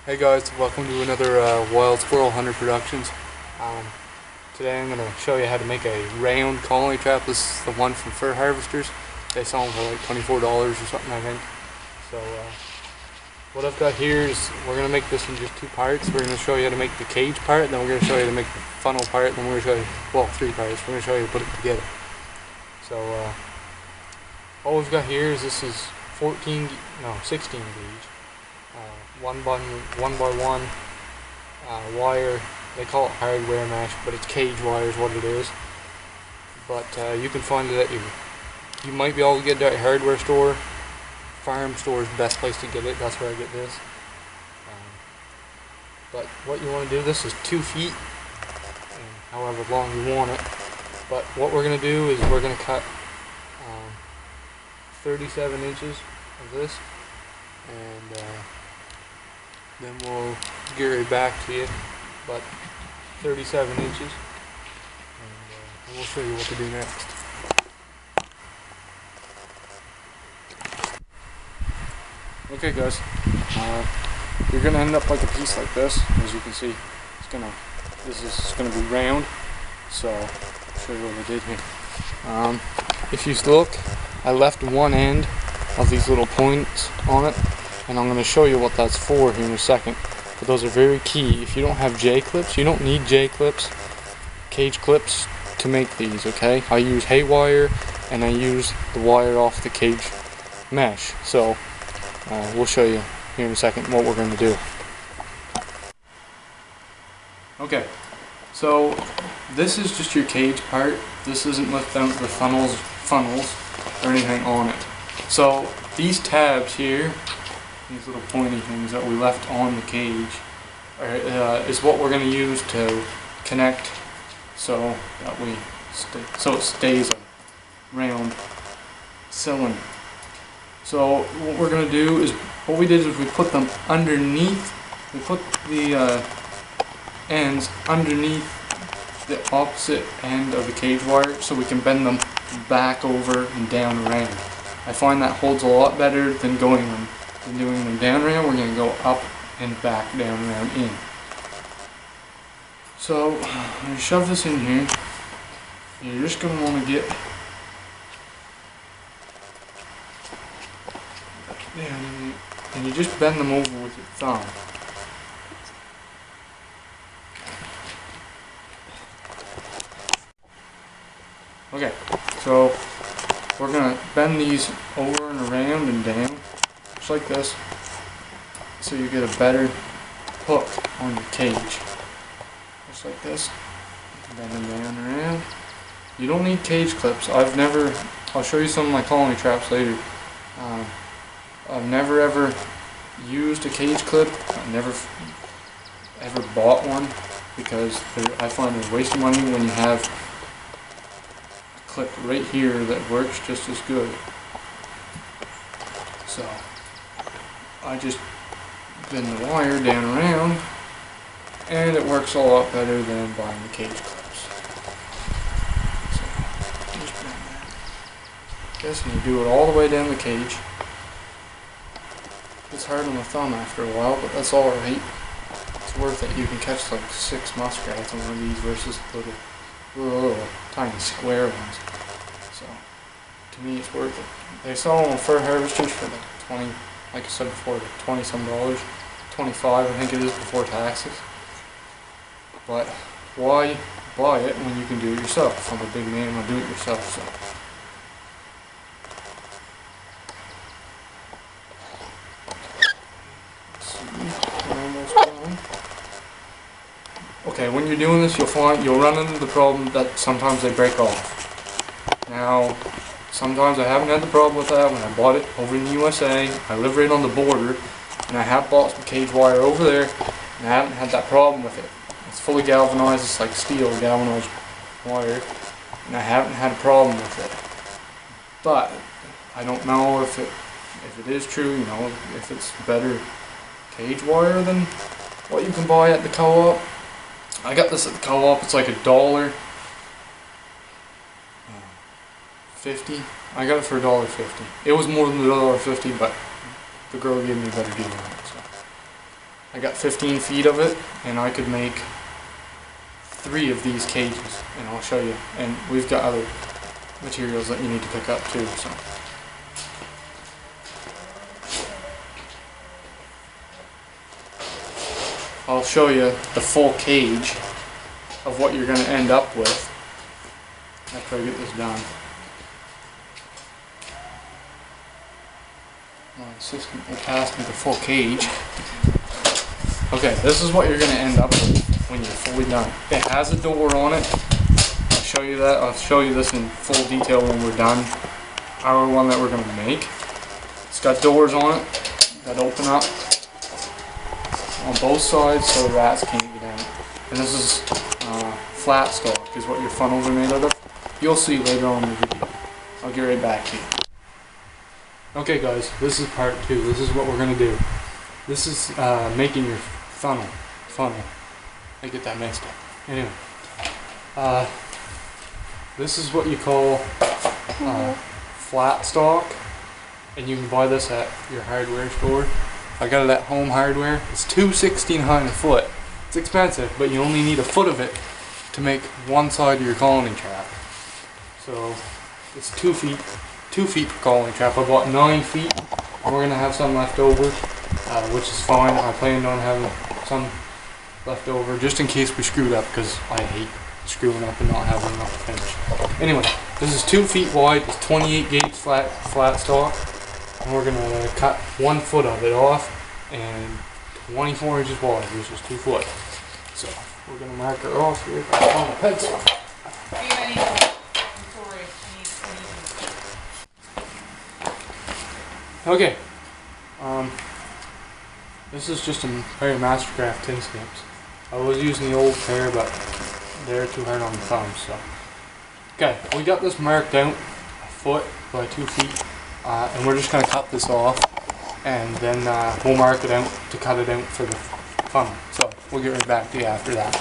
Hey guys, welcome to another Wild Squirrel Hunter Productions. Um, Today I'm going to show you how to make a round colony trap. This is the one from Fur Harvesters. They sell them for like $24 or something, I think. So what I've got here is we're going to make this in just two parts. We're going to show you how to make the cage part, then we're going to show you how to make the funnel part, then we're going to show you, well, three parts. We're going to show you how to put it together. So all we've got here is this is 16 gauge. One by one wire. They call it hardware mesh, but it's cage wire is what it is. But you can find it at you might be able to get it at a hardware store. Farm store is the best place to get it. That's where I get this. But what you want to do, this is 2 feet, and however long you want it. But what we're going to do is we're going to cut 37 inches of this, and then we'll get right back to you, but 37 inches, and we'll show you what to do next. Okay guys, you're going to end up like a piece like this. As you can see, this is going to be round, so I'll show you what I did here. If you look, I left one end of these little points on it, and I'm going to show you what that's for here in a second. But those are very key. If you don't have J-clips, you don't need J-clips, cage clips to make these, okay? I use hay wire, and I use the wire off the cage mesh. So we'll show you here in a second what we're going to do. Okay, so this is just your cage part. This isn't with the funnels or anything on it. So these tabs here, these little pointy things that we left on the cage, is what we're going to use to connect so that it stays a round cylinder. So what we're going to do is, what we did is we put them underneath, we put the ends underneath the opposite end of the cage wire so we can bend them back over and down around. I find that holds a lot better than doing them down around. We're going to go up and back, down, around, in. So I'm going to shove this in here. You're just going to want to get down, and you just bend them over with your thumb. Okay, so we're going to bend these over and around and down, just like this, so you get a better hook on your cage. Just like this, bend them down and around. You don't need cage clips. I'll show you some of my colony traps later. I've never ever used a cage clip. I've never ever bought one, because I find it a waste of money when you have clip right here that works just as good. So I just bend the wire down around, and it works a lot better than buying the cage clips. So just bend that. Guess you do it all the way down the cage. It's hard on the thumb after a while, but that's alright. It's worth it. You can catch like 6 muskrats on one of these versus little tiny square ones. So to me it's worth it. They sell them on Fur Harvesters for like 20, like I said before, like 20 some dollars, 25 I think it is before taxes. But why buy it when you can do it yourself? I'm a big man, I'll do it yourself. So okay, when you're doing this, you'll run into the problem that sometimes they break off. Now, sometimes I haven't had the problem with that when I bought it over in the USA. I live right on the border, and I have bought some cage wire over there, and I haven't had that problem with it. It's fully galvanized, it's like steel galvanized wire, and I haven't had a problem with it. But I don't know if it is true, you know, if it's better cage wire than what you can buy at the co-op. I got this at the co-op. It's like $1.50. I got it for $1.50. It was more than $1.50, but the girl gave me a better deal on it. So I got 15 feet of it, and I could make 3 of these cages, and I'll show you. And we've got other materials that you need to pick up too. So. I'll show you the full cage of what you're going to end up with after I get this done. My assistant will pass me the full cage. Okay, this is what you're going to end up with when you're fully done. It has a door on it. I'll show you that. I'll show you this in full detail when we're done. Our one that we're going to make. It's got doors on it that open up on both sides so the rats can't get in. And this is flat stock is what your funnels are made out of. You'll see later on in the video. I'll get right back to you. Okay guys, this is part 2. This is what we're going to do. This is making your funnel. I get that mixed up. Anyway. This is what you call flat stock. And you can buy this at your hardware store. I got it at Home Hardware. It's $2.69 a foot. It's expensive, but you only need a foot of it to make one side of your colony trap. So it's 2 feet per colony trap. I bought 9 feet, and we're gonna have some left over, which is fine. I planned on having some left over just in case we screwed up, because I hate screwing up and not having enough to finish. Anyway, this is 2 feet wide. It's 28 gauge flat stock. And we're going to cut 1 foot of it off and 24 inches wide, which is 2 foot. So we're going to mark it off here on the pencil. Okay. This is just a pair of Mastercraft tin snips. I was using the old pair, but they're too hard on the thumbs. So, okay, we got this marked out 1 foot by 2 feet. And we're just going to cut this off, and then we'll mark it out to cut it out for the funnel. So we'll get right back to you after that.